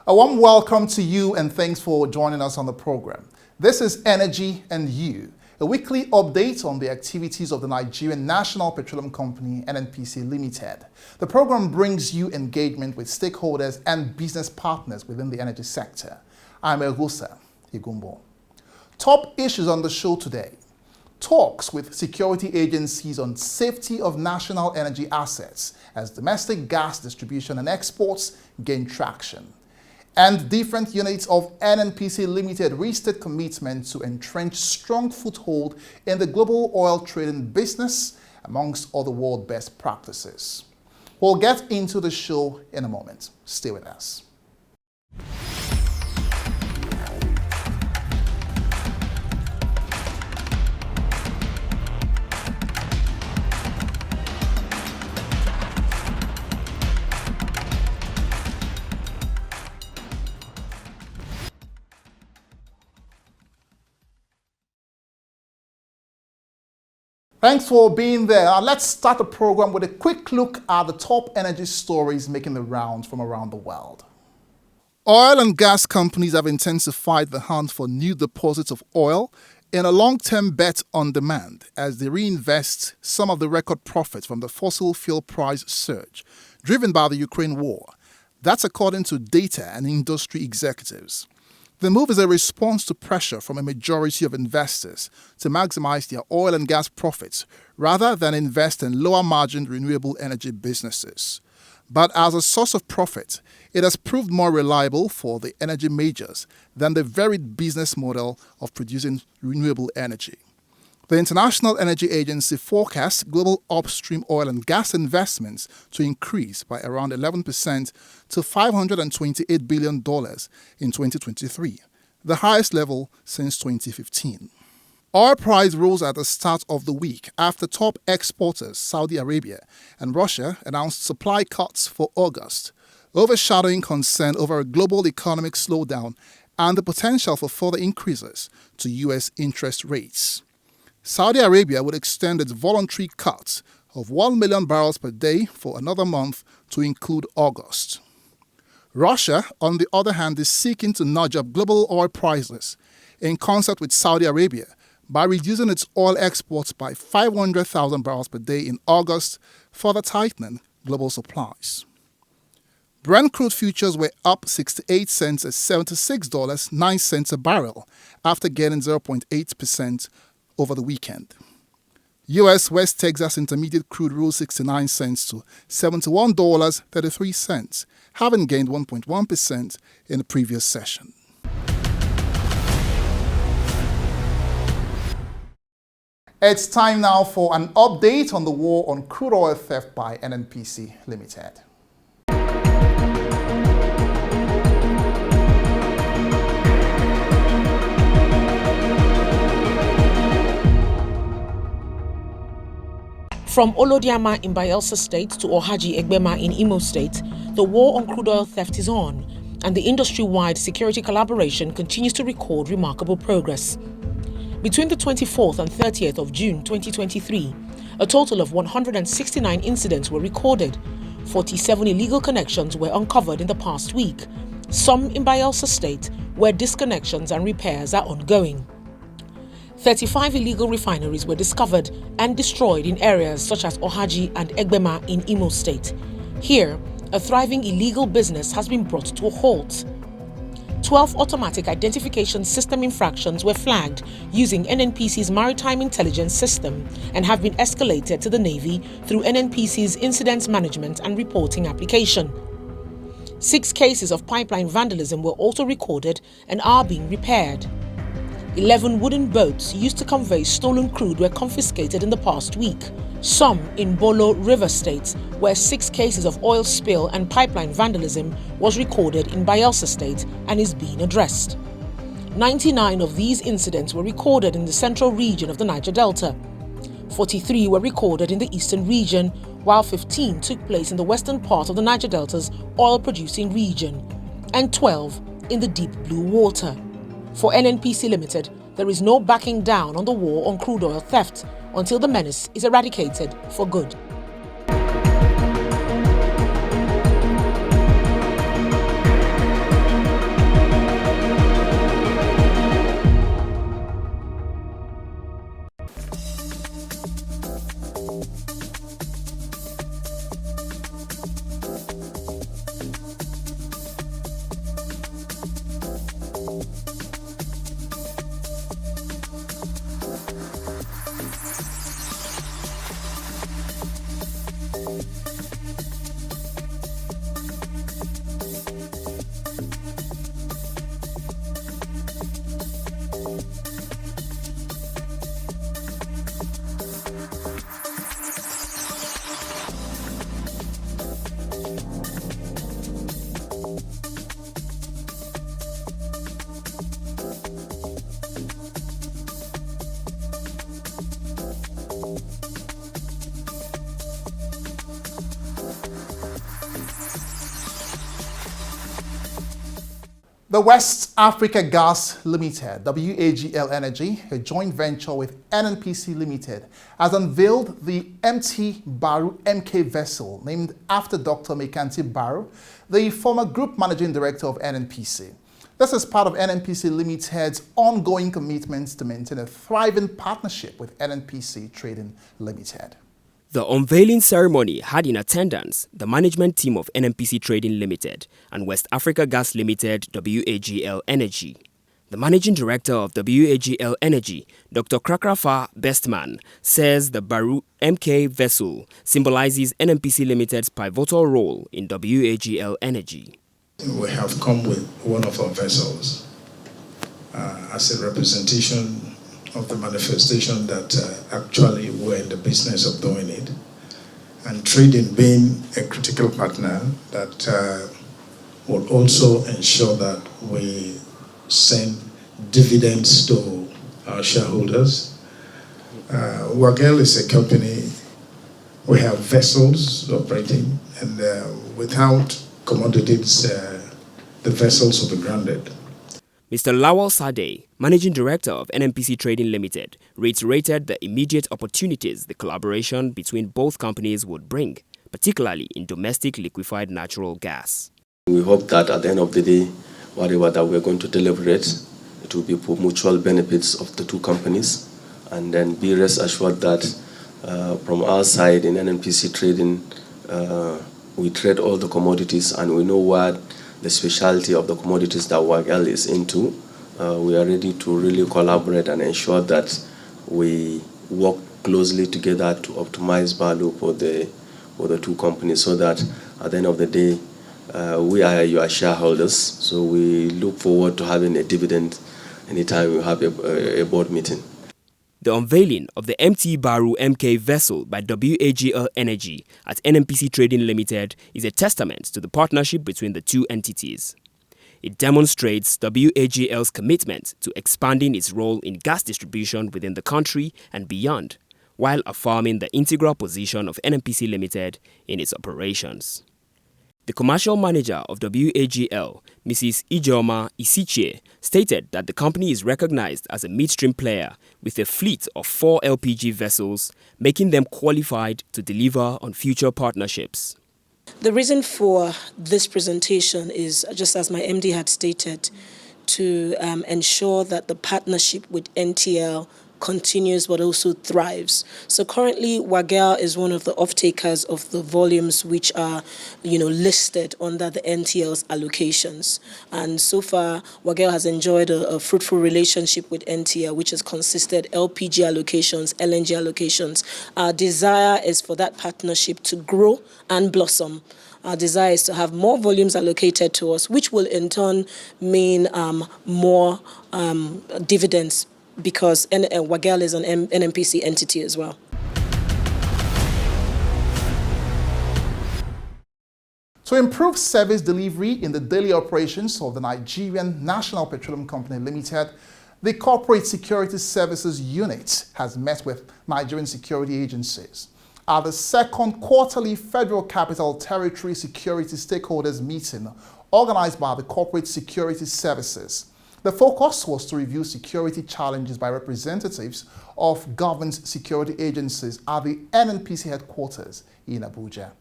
A warm welcome to you and thanks for joining us on the program. This is Energy and You, a weekly update on the activities of the Nigerian National Petroleum Company, NNPC Limited. The program brings you engagement with stakeholders and business partners within the energy sector. I'm Egusa Igumbo. Top issues on the show today. Talks with security agencies on safety of national energy assets as domestic gas distribution and exports gain traction. And different units of NNPC Limited restate commitment to entrench strong foothold in the global oil trading business amongst other world best practices. We'll get into the show in a moment. Stay with us. Thanks for being there. Let's start the program with a quick look at the top energy stories making the rounds from around the world. Oil and gas companies have intensified the hunt for new deposits of oil in a long-term bet on demand as they reinvest some of the record profits from the fossil fuel price surge driven by the Ukraine war. That's according to data and industry executives. The move is a response to pressure from a majority of investors to maximize their oil and gas profits rather than invest in lower-margin renewable energy businesses. But as a source of profit, it has proved more reliable for the energy majors than the varied business model of producing renewable energy. The International Energy Agency forecasts global upstream oil and gas investments to increase by around 11% to $528 billion in 2023, the highest level since 2015. Oil price rose at the start of the week after top exporters Saudi Arabia and Russia announced supply cuts for August, overshadowing concern over a global economic slowdown and the potential for further increases to U.S. interest rates. Saudi Arabia would extend its voluntary cut of 1 million barrels per day for another month to include August. Russia, on the other hand, is seeking to nudge up global oil prices in concert with Saudi Arabia by reducing its oil exports by 500,000 barrels per day in August, further tightening global supplies. Brent crude futures were up 68 cents at $76.09 a barrel after gaining 0.8% over the weekend. U.S. West Texas Intermediate crude rose 69 cents to $71.33, having gained 1.1% in the previous session. It's time now for an update on the war on crude oil theft by NNPC Limited. From Olodiama in Bayelsa State to Ohaji Egbema in Imo State, the war on crude oil theft is on, and the industry-wide security collaboration continues to record remarkable progress. Between the 24th and 30th of June 2023, a total of 169 incidents were recorded. 47 illegal connections were uncovered in the past week, some in Bayelsa State, where disconnections and repairs are ongoing. 35 illegal refineries were discovered and destroyed in areas such as Ohaji and Egbema in Imo State. Here, a thriving illegal business has been brought to a halt. 12 automatic identification system infractions were flagged using NNPC's maritime intelligence system and have been escalated to the Navy through NNPC's incident management and reporting application. 6 cases of pipeline vandalism were also recorded and are being repaired. 11 wooden boats used to convey stolen crude were confiscated in the past week, some in Bolo River State, where 6 cases of oil spill and pipeline vandalism was recorded in Bayelsa State and is being addressed. 99 of these incidents were recorded in the central region of the Niger Delta. 43 were recorded in the eastern region, while 15 took place in the western part of the Niger Delta's oil-producing region, and 12 in the deep blue water. For NNPC Limited, there is no backing down on the war on crude oil theft until the menace is eradicated for good. The West Africa Gas Limited, WAGL Energy, a joint venture with NNPC Limited, has unveiled the MT Baru MK vessel named after Dr. Mekanti Baru, the former group managing director of NNPC. This is part of NNPC Limited's ongoing commitments to maintain a thriving partnership with NNPC Trading Limited. The unveiling ceremony had in attendance the management team of NNPC Trading Limited and West Africa Gas Limited WAGL Energy. The managing director of WAGL Energy, Dr. Krakrafa Bestman, says the Baru MK vessel symbolizes NNPC Limited's pivotal role in WAGL Energy. We have come with one of our vessels as a representation of the manifestation that actually we're in the business of doing it, and trading being a critical partner that will also ensure that we send dividends to our shareholders. WAGL is a company, we have vessels operating, and without commodities, the vessels will be grounded. Mr. Lawal Sade, Managing Director of NNPC Trading Limited, reiterated the immediate opportunities the collaboration between both companies would bring, particularly in domestic liquefied natural gas. We hope that at the end of the day, whatever that we're going to deliberate, it will be for mutual benefits of the two companies. And then be rest assured that from our side in NNPC Trading, we trade all the commodities and we know what the specialty of the commodities that WAGL is into. We are ready to really collaborate and ensure that we work closely together to optimize value for the two companies, so that at the end of the day, we are your shareholders. So we look forward to having a dividend anytime we have a board meeting. The unveiling of the MT Baru MK vessel by WAGL Energy at NNPC Trading Limited is a testament to the partnership between the two entities. It demonstrates WAGL's commitment to expanding its role in gas distribution within the country and beyond, while affirming the integral position of NNPC Limited in its operations. The commercial manager of WAGL, Mrs. Ijeoma Isichie, stated that the company is recognized as a midstream player with a fleet of 4 LPG vessels, making them qualified to deliver on future partnerships. The reason for this presentation is, just as my MD had stated, to ensure that the partnership with NTL continues but also thrives. So currently WAGL is one of the off-takers of the volumes which are listed under the NTL's allocations, and so far WAGL has enjoyed a fruitful relationship with NTL, which has consisted LPG allocations, LNG allocations. Our desire is for that partnership to grow and blossom. Our desire is to have more volumes allocated to us, which will in turn mean more dividends, because WAGL is an NNPC entity as well. To improve service delivery in the daily operations of the Nigerian National Petroleum Company Limited, the Corporate Security Services Unit has met with Nigerian security agencies at the second quarterly Federal Capital Territory Security Stakeholders Meeting organized by the Corporate Security Services. The focus was to review security challenges by representatives of government security agencies at the NNPC headquarters in Abuja.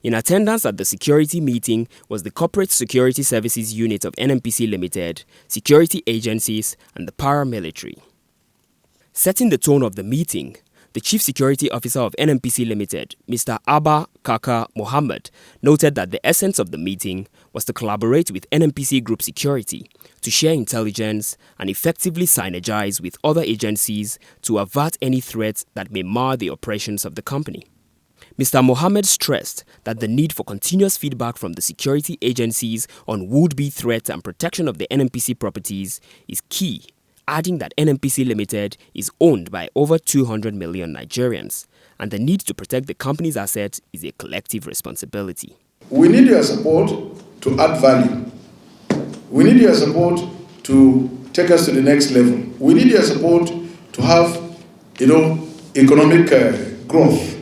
In attendance at the security meeting was the Corporate Security Services Unit of NNPC Limited, security agencies, and the paramilitary. Setting the tone of the meeting, the Chief Security Officer of NNPC Limited, Mr. Abba Kaka Mohammed, noted that the essence of the meeting was to collaborate with NNPC Group Security to share intelligence and effectively synergize with other agencies to avert any threats that may mar the operations of the company. Mr. Mohammed stressed that the need for continuous feedback from the security agencies on would-be threats and protection of the NNPC properties is key, adding that NNPC Limited is owned by over 200 million Nigerians, and the need to protect the company's assets is a collective responsibility. We need your support to add value. We need your support to take us to the next level. We need your support to have, economic growth,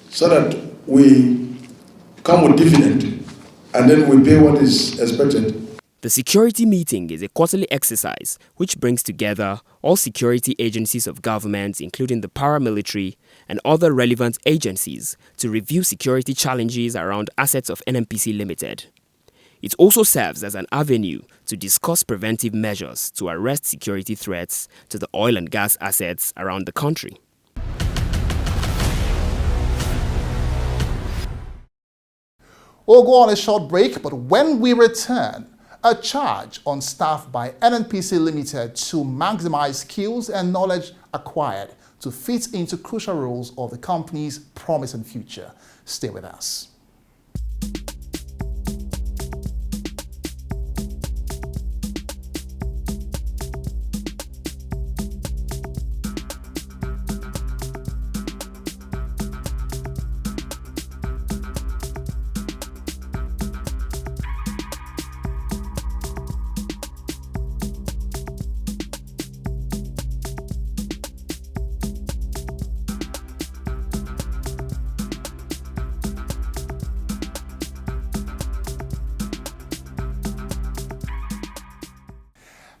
so that we come with dividend and then we pay what is expected. The security meeting is a quarterly exercise which brings together all security agencies of government, including the paramilitary and other relevant agencies, to review security challenges around assets of NNPC Limited. It also serves as an avenue to discuss preventive measures to arrest security threats to the oil and gas assets around the country. We'll go on a short break, but when we return, a charge on staff by NNPC Limited to maximize skills and knowledge acquired to fit into crucial roles of the company's promising future. Stay with us.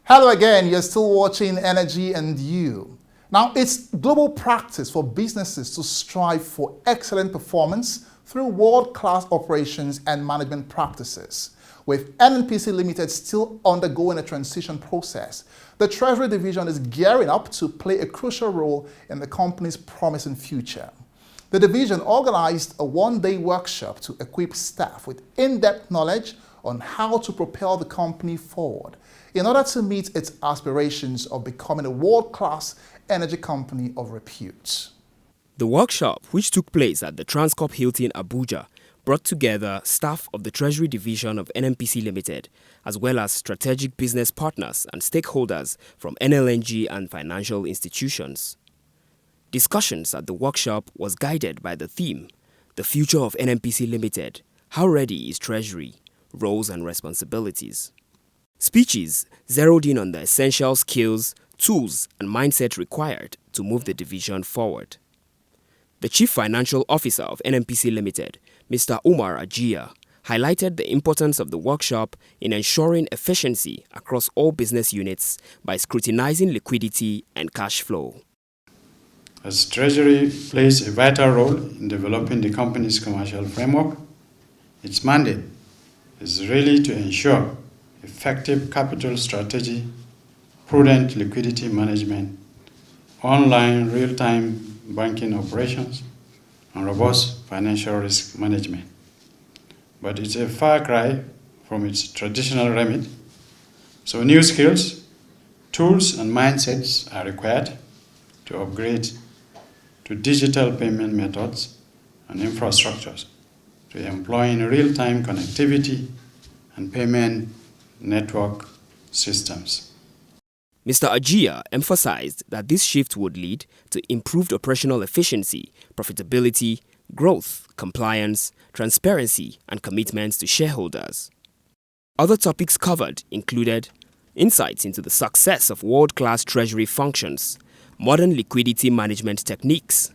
Hello again, you're still watching Energy and You. Now, it's global practice for businesses to strive for excellent performance through world-class operations and management practices. With NNPC Limited still undergoing a transition process, the Treasury Division is gearing up to play a crucial role in the company's promising future. The division organized a one-day workshop to equip staff with in-depth knowledge on how to propel the company forward in order to meet its aspirations of becoming a world-class energy company of repute. The workshop, which took place at the Transcorp Hilton Abuja, brought together staff of the Treasury Division of NNPC Limited, as well as strategic business partners and stakeholders from NLNG and financial institutions. Discussions at the workshop was guided by the theme, The Future of NNPC Limited, How Ready is Treasury? Roles and Responsibilities. Speeches zeroed in on the essential skills, tools, and mindset required to move the division forward. The Chief Financial Officer of NNPC Limited, Mr. Umar Ajia, highlighted the importance of the workshop in ensuring efficiency across all business units by scrutinizing liquidity and cash flow. As Treasury plays a vital role in developing the company's commercial framework, its mandate is really to ensure effective capital strategy, prudent liquidity management, online real-time banking operations, and robust financial risk management. But it's a far cry from its traditional remit, so new skills, tools, and mindsets are required to upgrade to digital payment methods and infrastructures, to employing real-time connectivity and payment network systems. Mr. Ajia emphasized that this shift would lead to improved operational efficiency, profitability, growth, compliance, transparency, and commitments to shareholders. Other topics covered included insights into the success of world-class treasury functions, modern liquidity management techniques,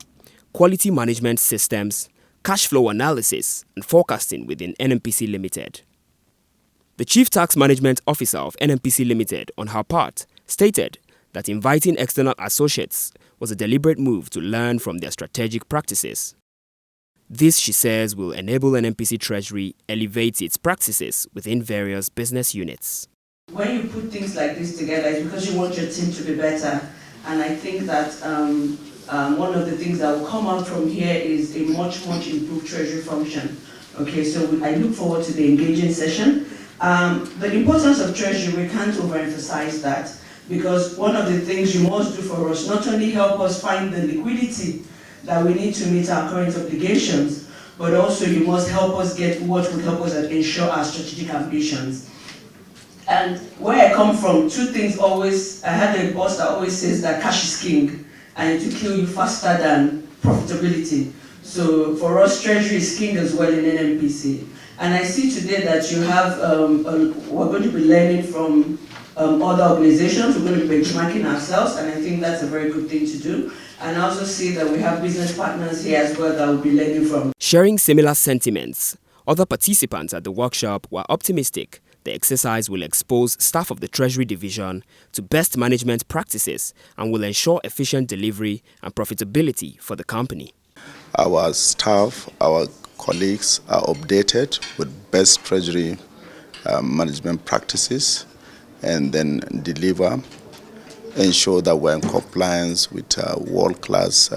quality management systems, cash flow analysis, and forecasting within NNPC Limited. The Chief Tax Management Officer of NNPC Limited, on her part, stated that inviting external associates was a deliberate move to learn from their strategic practices. This, she says, will enable NNPC Treasury elevate its practices within various business units. When you put things like this together, it's because you want your team to be better. And I think that one of the things that will come out from here is a much improved treasury function. Okay, so I look forward to the engaging session. The importance of treasury, we can't overemphasize that, because one of the things you must do for us, not only help us find the liquidity that we need to meet our current obligations, but also you must help us get what would help us ensure our strategic ambitions. And where I come from, two things always, I had a boss that always says that cash is king, and it will kill you faster than profitability. So for us, treasury is king as well in NNPC. And I see today that you have, we're going to be learning from other organizations, we're going to be benchmarking ourselves, and I think that's a very good thing to do. And I also see that we have business partners here as well that we'll be learning from. Sharing similar sentiments, other participants at the workshop were optimistic The exercise will expose staff of the Treasury Division to best management practices and will ensure efficient delivery and profitability for the company. Our staff, our colleagues are updated with best Treasury management practices and then deliver, ensure that we're in compliance with world-class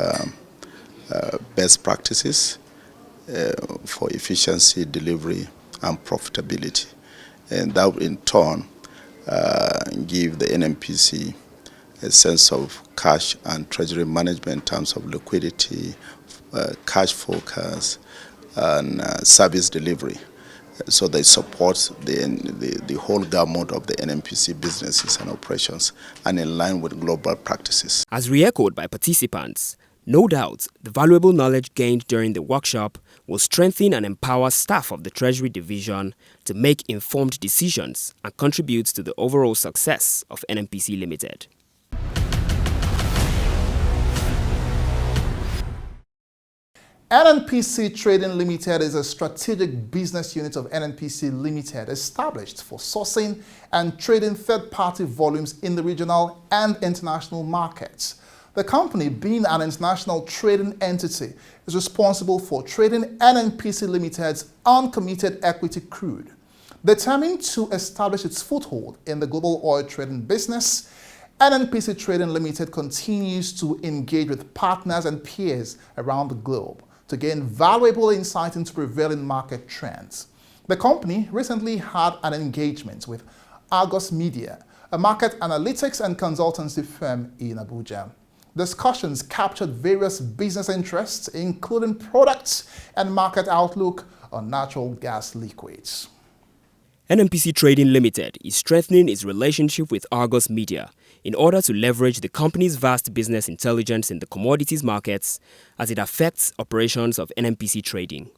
best practices for efficiency, delivery, and profitability. And that will in turn give the NNPC a sense of cash and treasury management in terms of liquidity, cash forecast, and service delivery. So they support the whole gamut of the NNPC businesses and operations and in line with global practices. As re-echoed by participants, no doubt the valuable knowledge gained during the workshop will strengthen and empower staff of the Treasury Division to make informed decisions and contribute to the overall success of NNPC Limited. NNPC Trading Limited is a strategic business unit of NNPC Limited established for sourcing and trading third-party volumes in the regional and international markets. The company, being an international trading entity, is responsible for trading NNPC Limited's uncommitted equity crude. Determined to establish its foothold in the global oil trading business, NNPC Trading Limited continues to engage with partners and peers around the globe to gain valuable insight into prevailing market trends. The company recently had an engagement with Argus Media, a market analytics and consultancy firm in Abuja. Discussions captured various business interests, including products and market outlook on natural gas liquids. NNPC Trading Limited is strengthening its relationship with Argus Media in order to leverage the company's vast business intelligence in the commodities markets as it affects operations of NNPC Trading.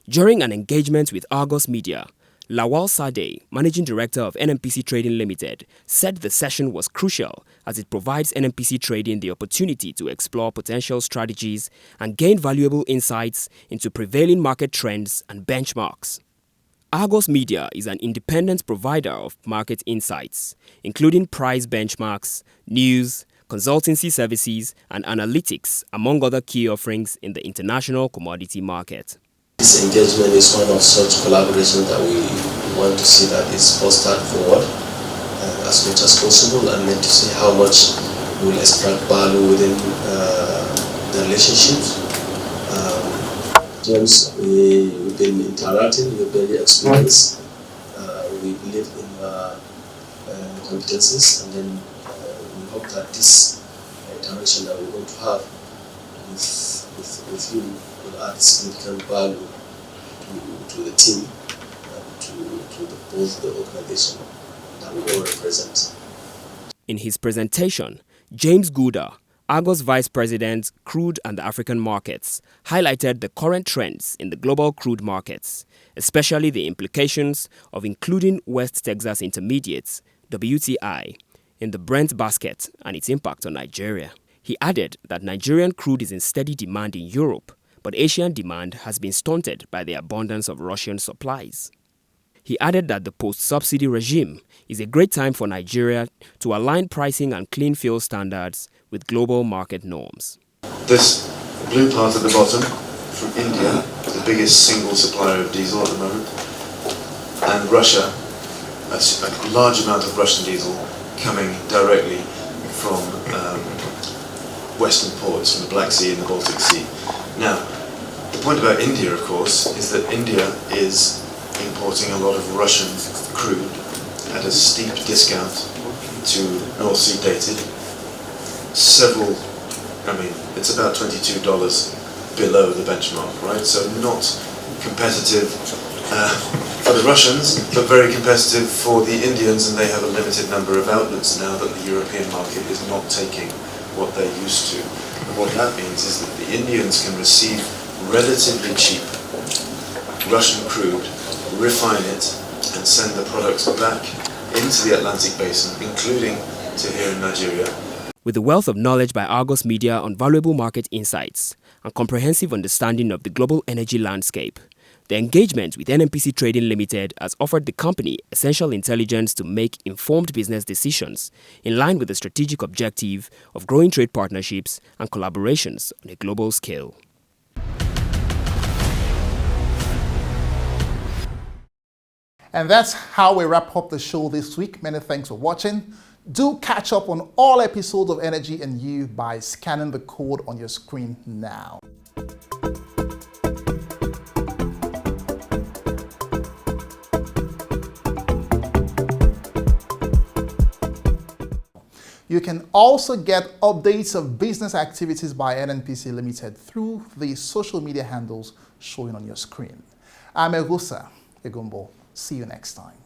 During an engagement with Argus Media, Lawal Sadeh, Managing Director of NNPC Trading Limited, said the session was crucial as it provides NNPC Trading the opportunity to explore potential strategies and gain valuable insights into prevailing market trends and benchmarks. Argus Media is an independent provider of market insights, including price benchmarks, news, consultancy services, and analytics, among other key offerings in the international commodity market. This engagement is one of such collaborations that we want to see that is fostered forward as much as possible, and then to see how much we will extract value within the relationships. James, we've been interacting, we're very experienced, we believe in competencies, and then we hope that this interaction that we're going to have with you will add significant value to the team, to both the organization that we all represent. In his presentation, James Gouda, Argus Vice President, Crude and the African Markets, highlighted the current trends in the global crude markets, especially the implications of including West Texas Intermediates, WTI, in the Brent basket and its impact on Nigeria. He added that Nigerian crude is in steady demand in Europe, but Asian demand has been stunted by the abundance of Russian supplies. He added that the post-subsidy regime is a great time for Nigeria to align pricing and clean fuel standards with global market norms. This blue part at the bottom from India, the biggest single supplier of diesel at the moment, and Russia, a large amount of Russian diesel coming directly from Western ports, from the Black Sea and the Baltic Sea. Now, the point about India, of course, is that India is importing a lot of Russian crude at a steep discount to North Sea dated. It's about $22 below the benchmark, right? So not competitive for the Russians, but very competitive for the Indians, and they have a limited number of outlets now that the European market is not taking what they're used to. And what that means is that the Indians can receive relatively cheap Russian crude, refine it, and send the products back into the Atlantic Basin, including to here in Nigeria. With the wealth of knowledge by Argus Media on valuable market insights and comprehensive understanding of the global energy landscape, The engagement with NNPC Trading Limited has offered the company essential intelligence to make informed business decisions in line with the strategic objective of growing trade partnerships and collaborations on a global scale. And that's how we wrap up the show this week. Many thanks for watching. Do catch up on all episodes of Energy and You by scanning the code on your screen now. You can also get updates of business activities by NNPC Limited through the social media handles showing on your screen. I'm Egusa Egumbo. See you next time.